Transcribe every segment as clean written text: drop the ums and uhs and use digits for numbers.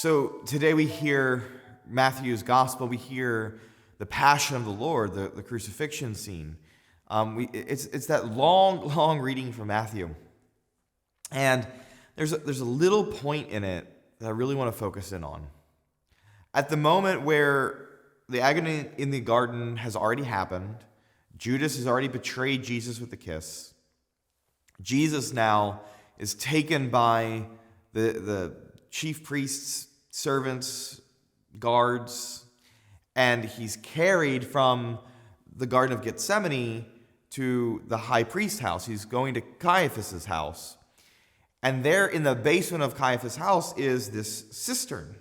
So today we hear Matthew's gospel. We hear the passion of the Lord, the crucifixion scene. It's that long reading from Matthew. And there's a little point in it that I really want to focus in on. At the moment where the agony in the garden has already happened, Judas has already betrayed Jesus with a kiss. Jesus now is taken by the chief priests, servants, guards, and he's carried from the Garden of Gethsemane to the high priest's house. He's going to Caiaphas' house. And there in the basement of Caiaphas' house is this cistern,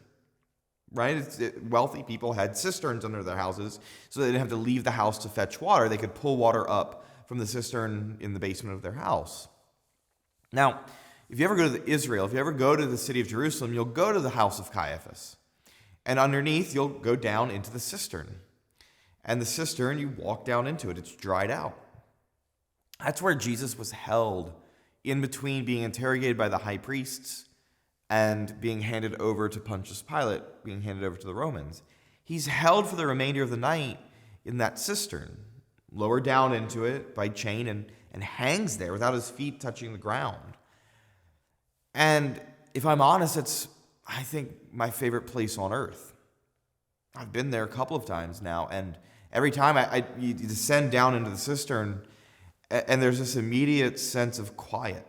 right? Wealthy people had cisterns under their houses, so they didn't have to leave the house to fetch water. They could pull water up from the cistern in the basement of their house. Now, if you ever go to Israel, if you ever go to the city of Jerusalem, you'll go to the house of Caiaphas. And underneath, you'll go down into the cistern. And the cistern, you walk down into it. It's dried out. That's where Jesus was held in between being interrogated by the high priests and being handed over to Pontius Pilate, being handed over to the Romans. He's held for the remainder of the night in that cistern, lowered down into it by chain and hangs there without his feet touching the ground. And if I'm honest, it's, I think, my favorite place on earth. I've been there a couple of times now, and every time you descend down into the cistern, and there's this immediate sense of quiet,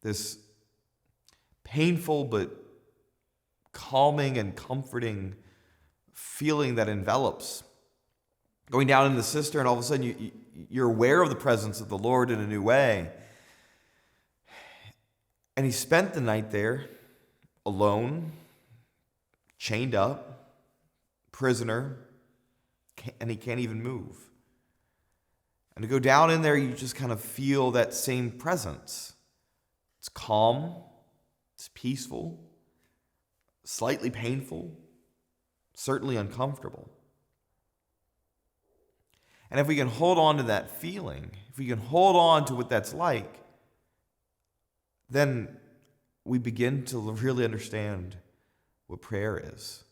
this painful but calming and comforting feeling that envelops. Going down into the cistern, all of a sudden you're aware of the presence of the Lord in a new way. And he spent the night there, alone, chained up, prisoner, and he can't even move. And to go down in there, you just kind of feel that same presence. It's calm, it's peaceful, slightly painful, certainly uncomfortable. And if we can hold on to that feeling, if we can hold on to what that's like, then we begin to really understand what prayer is.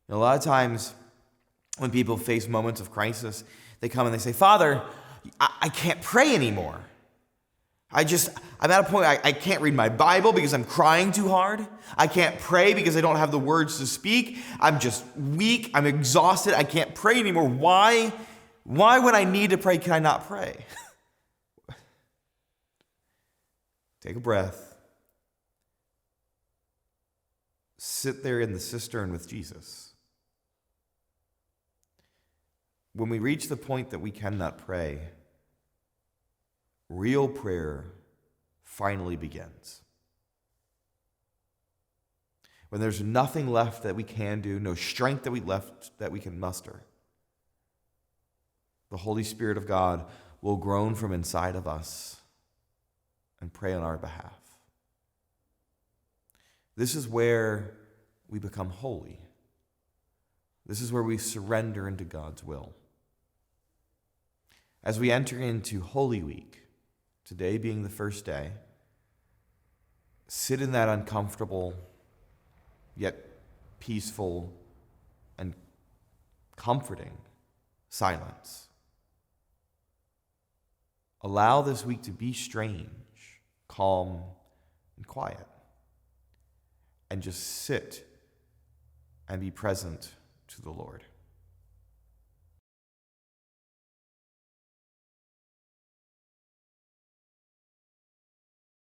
A lot of times when people face moments of crisis, they come and they say, "Father, I can't pray anymore. I'm at a point I can't read my Bible because I'm crying too hard. I can't pray because I don't have the words to speak. I'm just weak. I'm exhausted. I can't pray anymore. Why when I need to pray can I not pray?" Take a breath. Sit there in the cistern with Jesus. When we reach the point that we cannot pray, real prayer finally begins. When there's nothing left that we can do, no strength that we can muster, the Holy Spirit of God will groan from inside of us and pray on our behalf. This is where we become holy. This is where we surrender into God's will. As we enter into Holy Week, today being the first day, sit in that uncomfortable, yet peaceful and comforting silence. Allow this week to be strange, calm, and quiet. And just sit and be present to the Lord.